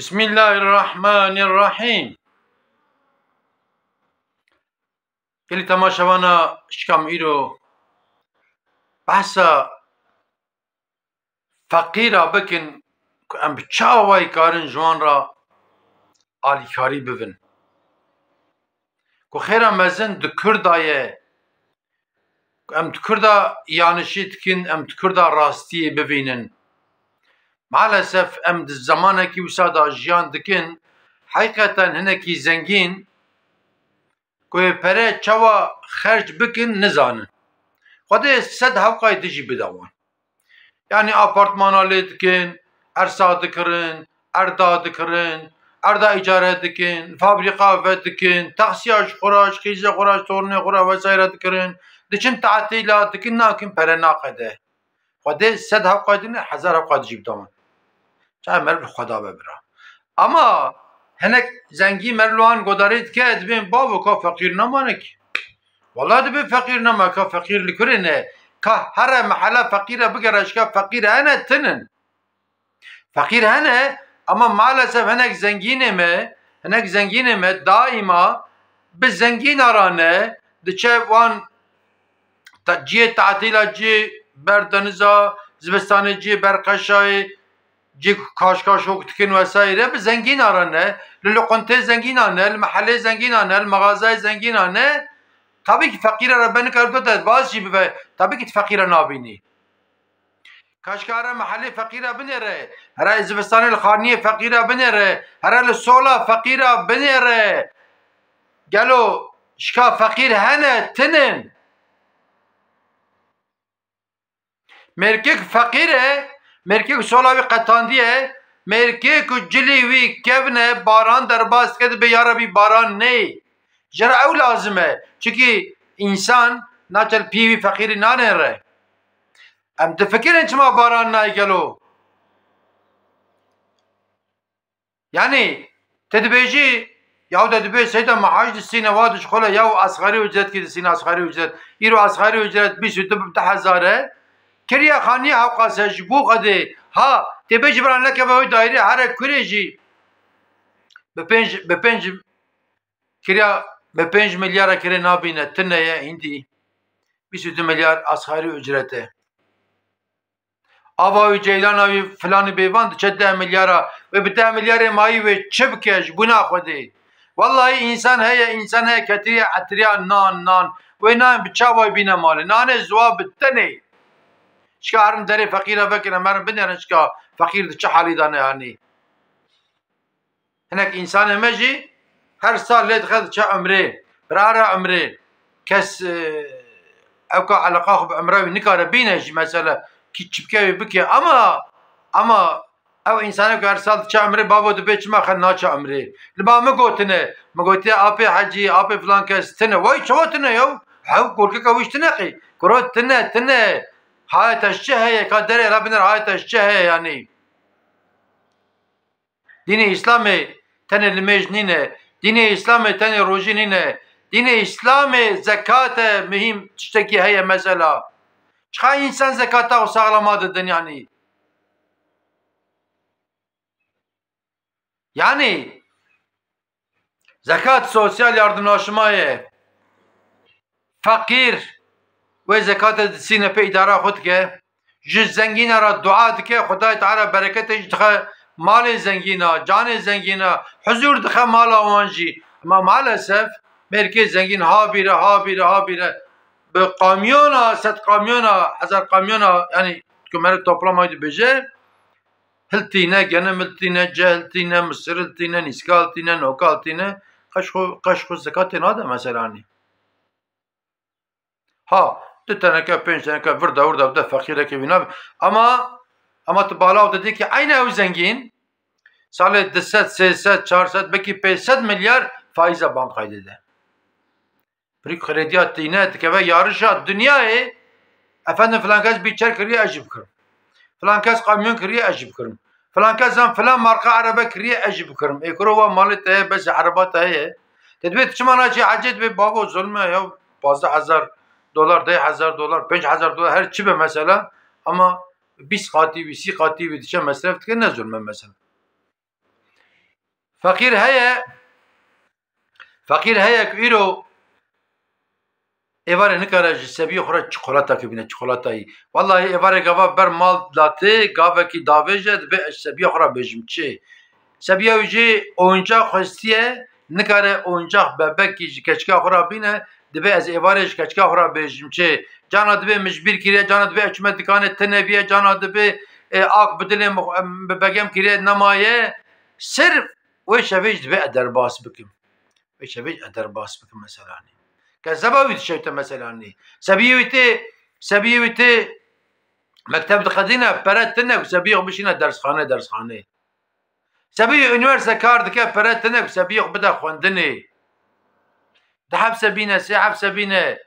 بسم الله الرحمن الرحیم. کلی تماشاوانا شکم ایرو بحثا فقیرا بکن که ام بچاوای کارن جوان را آلیکاری ببین که خیرا مزن ده کردایه که ام ده کردا یانشید کن ام ده کردا راستیه ببینن. مالسف ام ده زمانه کی وسادا جیان دکن حقیقتا هنکی زنگین که پره چوا خرج بکن نزانن خود صد هفقای دجی بدوان، یعنی آپارتمانا لی دکن، ارسا دکرن، اردا دکرن، اردا اجاره دکن، فابریقا و دکن، تقسیاش خوراش، خیزه خوراش، تورنه خوراش وسایره دکرن، دچن تعطیلات دکن ناکن پره ناقده خود صد هفقای دینه هزار هفقای دجی بدوان چه مرد خدا ببرا. اما هنک زنگی مرلوان گدارید که دبین بابو که فقیر نمانه کی والله دبین فقیر نما که فقیر لکرنه که هر محله فقیره بگرش که فقیر هنه تنن فقیر هنه. اما مالسف هنک زنگینه می دائما به زنگین آرانه دچه وان جیه تعطیلا جیه بردنزا زبستانه جیه برقشای جی کاش وقتکن وسایره به زنگین آرانه للقنته زنگین آنه المحله زنگین آنه المغازه زنگین آنه. tabii ki fakire را beni kargıda bazı gibi ve tabii ki fakire nabini Kaşkara mahalle fakire binere hera İzbistan'ın khaniye fakire binere hera sola fakire binere gelo şka fakir hene tinin merkek fakire merkek sola bir qatandiye merkek cili vi kevne baran derbas ked be yarabi baran ne جرا او لازمه چونکه انسان ناچل پیوی فقیری نانره ام تفکرین چما باران نایگلو یعنی تدبیجی یا تدبیج سیدا معاش دسینه وادش خلا یا اصغری وجدت کی دسینه اصغری وجدت ایرو اصغری وجدت 22,000 کریا خانی اوقاسه بو قده ها تبیج بران لکه به دایره هر کریجی به پنج کریا به 5 milyara kere nabine tıneye hindi 22 milyar asgari ücrete. Avavi Ceylanavi filanı beyvand çedde milyara ve bide milyara mayi ve çibkeş buna khodi. Vallahi insan heye ketiye atriya nan ve nan bçavay bine mali nane zwa bittene. Şkarın dere fakire bekine mer binen şka fakir de çhali dane yani. Henek insan emeji her sal لید خد چه عمره براره عمره کس اوکا علاقه خو عمره نکاره بینش مثلا کی چبکه بکه اما او انسان که هر سال چه عمره بابا دو بیچ ما خنا چه عمره لبا مگوتنه آپی حجی آپی فلان کس تنه وای چه تنه یو هاو گورکه کویش تنه قی کرو تنه حیاتش چه هه که دره ربنا حیاتش چه هه یعنی دین اسلامی تنه لمجنینه دین اسلام تنی روزی نینه دین اسلام زکات مهم تشتکی هی مثلا چه انسان زکات او ساغلماده دنیانی yani zekat sosyal yardımlaşmaya fakir ve zekat edisine pe idara khud ke jiz zengin ara dua dike Xuday Teala bereket ejtha مال زنگینا جان زنگینا حضور دخه مال آوانجی اما maalesef merkez zengin ha bire به کامیونا 100 کامیونا 1000 کامیونا yani kömeri toplamaydı bece hiltine gene miltine ceheltine mısırıltine niskaltine nokaltine kaşko zekatine adı mesela hani ha 2 teneke 5 teneke burada da fakire ki bina ama tıbala dedi ki aynı o zengin salı 200 300 400 belki 500 milyar faize bankaydı dedi. Bir kredi attığına ki ve yarışa dünyayı efendim falan kez bir çer kiriye acib kırım. Falan kez kamyon kiriye acib kırım. Falan kez falan marka araba kiriye acib kırım. Ekrova malı tahe bes araba tahe. Tedbir çımana çi acet ve baba zulme ya $15,000 $10,000 $5,000 her çibe mesela ama 20 قاتی 30 قاتی ویدیشه مصرف که نه ظلمه مثلا فقير هيا كيرو ایواره نکاره جسبی خورد چکلاتا که بینه چکلاتایی والله ایواره گاوا بر مال داته گاوا کی داویجه به سبی خورد بجم چه سبی اوجی oyuncak خوستیه نکاره oyuncak bebek keçka خورد بینه دبه از ایوارش keçka خورد بجم چه جانا دبه مجبور کریه جانا دبه اچمت دکانه تنبیه جانا دبه آق بدل بگم کریه نمایه صرف و شویج دبه ادرباس بکم و شویج ادرباس بکم مثلا كذبوا يتشوت مثلا سبيويتي مكتب خدينا براتنا وسبيغ بشينا درس خانه سبيو انوارسا كارد كا براتنا وسبيغ بدا خوندني دحب سبينا سحب سبينا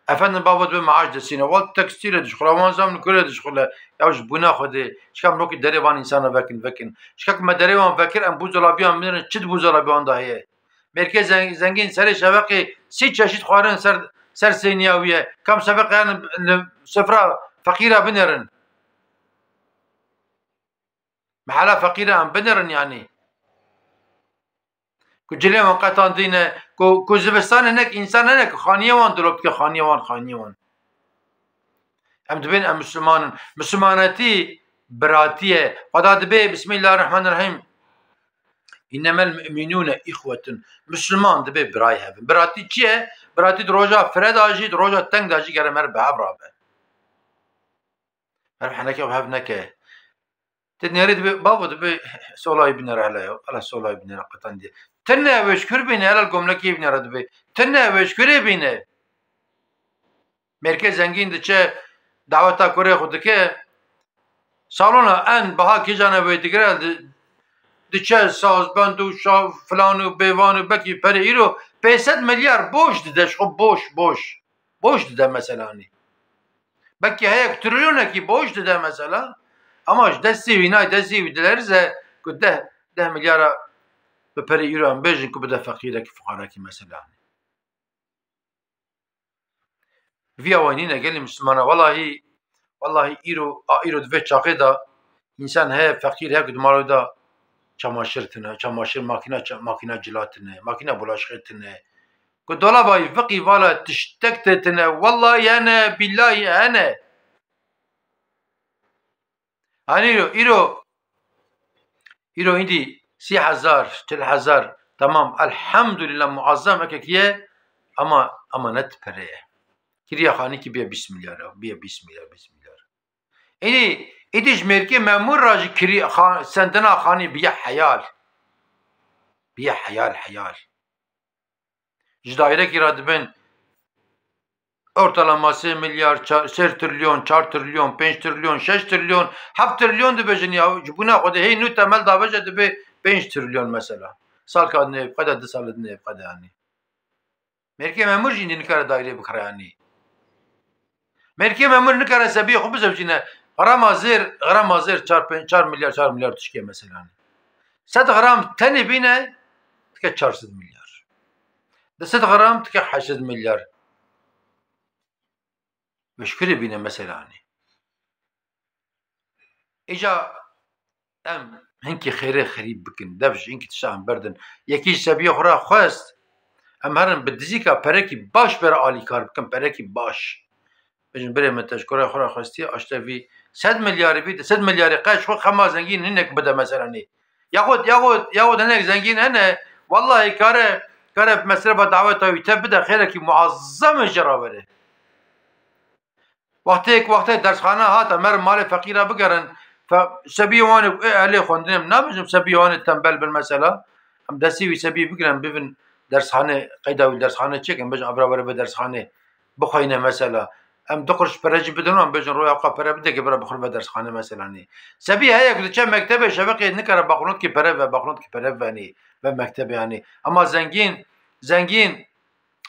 افندم بابا بمعاش دسينا والت تكستيل دش خلاوان زمن كل دش خلا ياوش بنا خدي شكام روكي دريوان انسان فكن شكاك ما دريوان فكر ام بوزلابيان من چد بوزلابيان ده هي مرکز زنگین سر شبقی 30 چشید خوارن سر سینیاویه کم شبقی یعنی سفره فقیره بنرن محله فقیره هم بنرن یعنی کو جلی من قطان دینه کو زبستان هنک انسان هنک خانیوان دلوبت که خانیوان هم دبین هم مسلمانتی براتیه خدا دبی بسم الله الرحمن الرحیم إنما المؤمنون إخوة مسلمان دبي براي هبن براتي چیه؟ براتي دروجا فرد آجي دروجا تنگ داجي گره مر به برابه مر حنكه وهب نكه تنيري دبي بابا دبي سولاي بنر عليه على سولاي بنر قطن دي تنه وشكر بينه على الجملكي بنر دبي تنه وشكر بينه مركز زنگين دچه دعوتا كوري خودكه سالونا ان بها کی جانه ويدگره دچه سازبند و فلان و بیوان و بکی پر ایرو 500 میلیارد بوش ددش خب بوش دده مثلا بکی هیک تریلیونه کی بوش دده مثلا اماش دستی وینای دستی ویدلرزه که 10 میلیارد به پر ایرو هم بیجن که بده فقیره کی فقاره کی مثلا وی اوانی نگلی مسلمانه والله ایرو دوی چاقه دا انسان هی فقیر هی کدومارو دا çamaşır makine cilatine, makine bulaşıketine. Ku dolabay vıqi vala tiştek tetine, vallahi yani billahi yani. Hani iro indi 3000, 4000 tamam elhamdülillah muazzam ekekiye ama net pereye. Kiriya khani ki biya 20 milyar, biya 20 milyar. İni İdiş merke memur racı kiri sendena khani biya hayal Jdaire ki radibin ortalaması milyar 4 trilyon 4 trilyon 5 trilyon 6 trilyon 7 trilyon dibejin ya buna xode hey nu temel davaja dibe 5 trilyon mesela sal kadne qada 2 sal ne qada yani merke memur jindi nikara daire bikra yani merke memur nikara sabi khub zavjina غرام زير 4 milyar تشكي مثلا 100 غرام تاني بينا تكا 400 milyar ده 100 غرام تكا 8 milyar مشكلة بينا مثلا إجا أم هنكي خيري خريب بكن دفش هنكي تشاهم بردن يكيش سبيه خورا خواست أم هرن بدزيكا بريكي باش برا آلي كار بكن بريكي باش بجن بري من تشكرا خورا خواستي أشتفي 100 میلیار بید 100 میلیار قش خو خما زنگین هنک بده مثلا نی یاخد هنک زنگین هنه والله کاره مصرف دعوت و تبدا خیره کی معظم جراوره وقتی درسخانه هات مر مال فقیره بگرن فسبيوان اهل خوندنم نمیجم سبيوان تنبل بالمساله هم دسي سبي بگرن ببن درسخانه قیدا و درسخانه چکن بجن ابرا به درسخانه بخوینه مثلا ام دقرش برج بدنم بجن رویا قا پر بده که برا بخور به درسخانه مثلا نی سبی هيك چه مکتب شبقه نکره بقونت کی پر و بقونت کی پر ونی و مکتب یعنی اما زنگین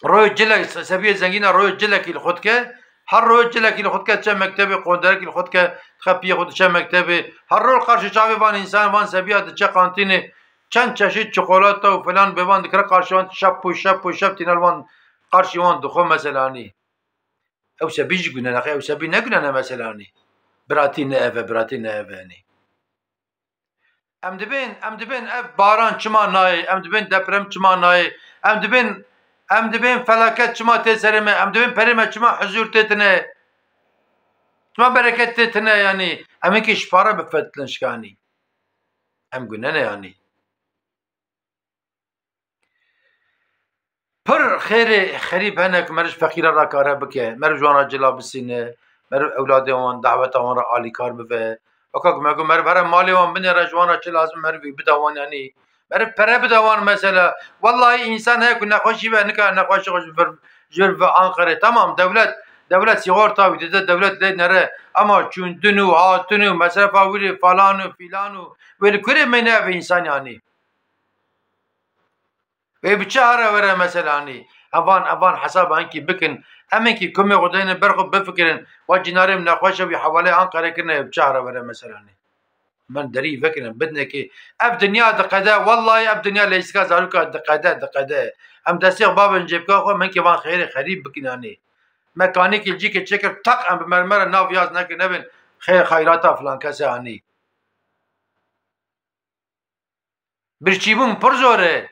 روی جلک سبی زنگین روی جلکی خود که هر روی جلکی خود که چه مکتب قندر کی خود که خپی خود چه مکتب هر روز قرش چاوی وان انسان وان سبیات چه کانتینه چند چشید چکولات و فلان بوان دکره قرشوان شب تینالوان قرشوان دخو مثلا نی او سبيج قلنا نخي او سبي نقلنا مثلا براتي نافه يعني ام دبین اف باران چما نایه، ام دبین دپرم چما نایه، ام دبین فلاکت چما تسرمه، ام دبین پرمه چما حضور تتنه، چما برکت تتنه. یعنی ام اینکه شپاره بفتلنشکانی ام گونه نه. یعنی پر خیر خریب هنک مرش فقیر را کاره بکه، مر جوانا جلا بسینه، مر اولاد وان دعوت وان را عالی کار بفه. وکاک مگو مر بر مالی وان بنه را جوانا چه لازم مر بی بدوان. یعنی مر پره بدوان مثلا. والله انسان هيك نخوشي بقى نكا نخوش جر في انقره. تمام دولت سيغور تاوي دولت ليد نره، اما چون دنو هاتنو مثلا فاولي فلانو فيلانو ويل كل منه في انسان. يعني و بچهره وره مثلا. يعني اوان حساب انكي بكن امنكي كم غدين برقب بفكرن وجنارم نخوش في حوالي انقره كنا بچهره وره مثلا. يعني من دري فكرن بدنا كي اف دنيا دقدا. والله اف دنيا ليس كازاروكا دقدا ام دسيغ بابا نجيبكا خو من كي فان خير خريب بكن. يعني ميكانيك يجيك تشكر طق ام بمرمره ناف ياز نك نبن خيراتا فلان كسا. يعني برچيبون پرزوره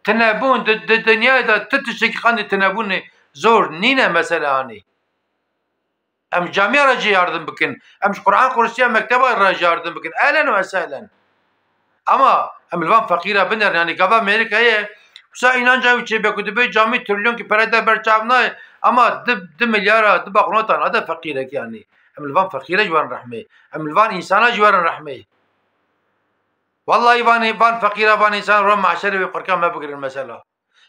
تنابون دنيا دا تتشك خاني تنابون زور نينا مثلا. يعني ام جامعه راجي ياردن بكن، ام قرآن قرسيه مكتبه راجي ياردن بكن اهلا وسهلا. اما ام الوان فقيره بنر. يعني قبل امريكا هي سا اینانجا وچه بکو دبی جامعه تریلیون کی پرده برچاو نه، اما دب مليار دب اخنوتان هذا فقيره. يعني ام الوان فقيره جوان رحمه، ام الوان انسان جوان رحمه. والله وان فقيره وان انسان رو معاشره بقركام ما بقرن مثلا.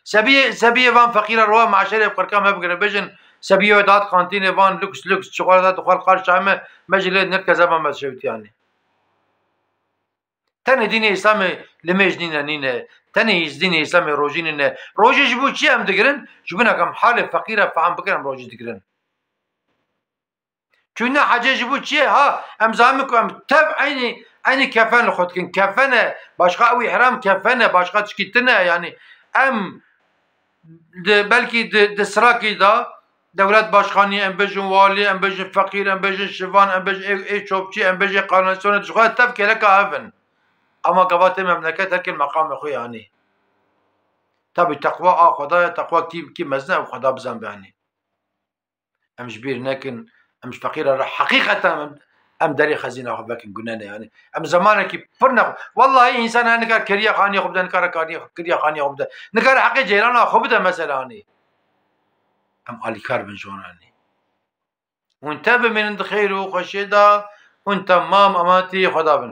سبيه وان فقيره رو معاشره بقركام ما بقرن بجن سبيه دات قانتين وان لوكس شوكولاته دخل قرش عامه مجله نركز ما مشوت. يعني تن دين اسلام لمج دين نينه تنه دين اسلام روجين روجي جبو چي ام دگرن جبنا كم حال فقيره فهم بكرم روجي دگرن چون حاجه جبو چي ها ام زامكم ام تب عيني كفن خود كن كفنه باشقا او احرام كفنه باشقا تشكيتنه. يعني ام بلكي دسراكي دا دولت باشخاني ام بجن والي ام بجن فقير ام بجن شفان ام بجن اي چوبچي ام بجن قانونسونه تشخوا تفكي لك هفن. اما قبات مملكت هر المقام اخوي. يعني تبي تقوى خدايا تقوى كي مزنه وخدا بزن يعني ام جبير نكن ام فقير حقيقه ام داري خزينه خو بكن جنانه. يعني ام زمانك فرنا والله انسان انا كريا خاني خو بدن كريا خاني خو بدن نكر حق جيران خو بدن مثلا. يعني ام علي كار بن جواناني وانت من خير وخشيدا وانت مام اماتي خدا بن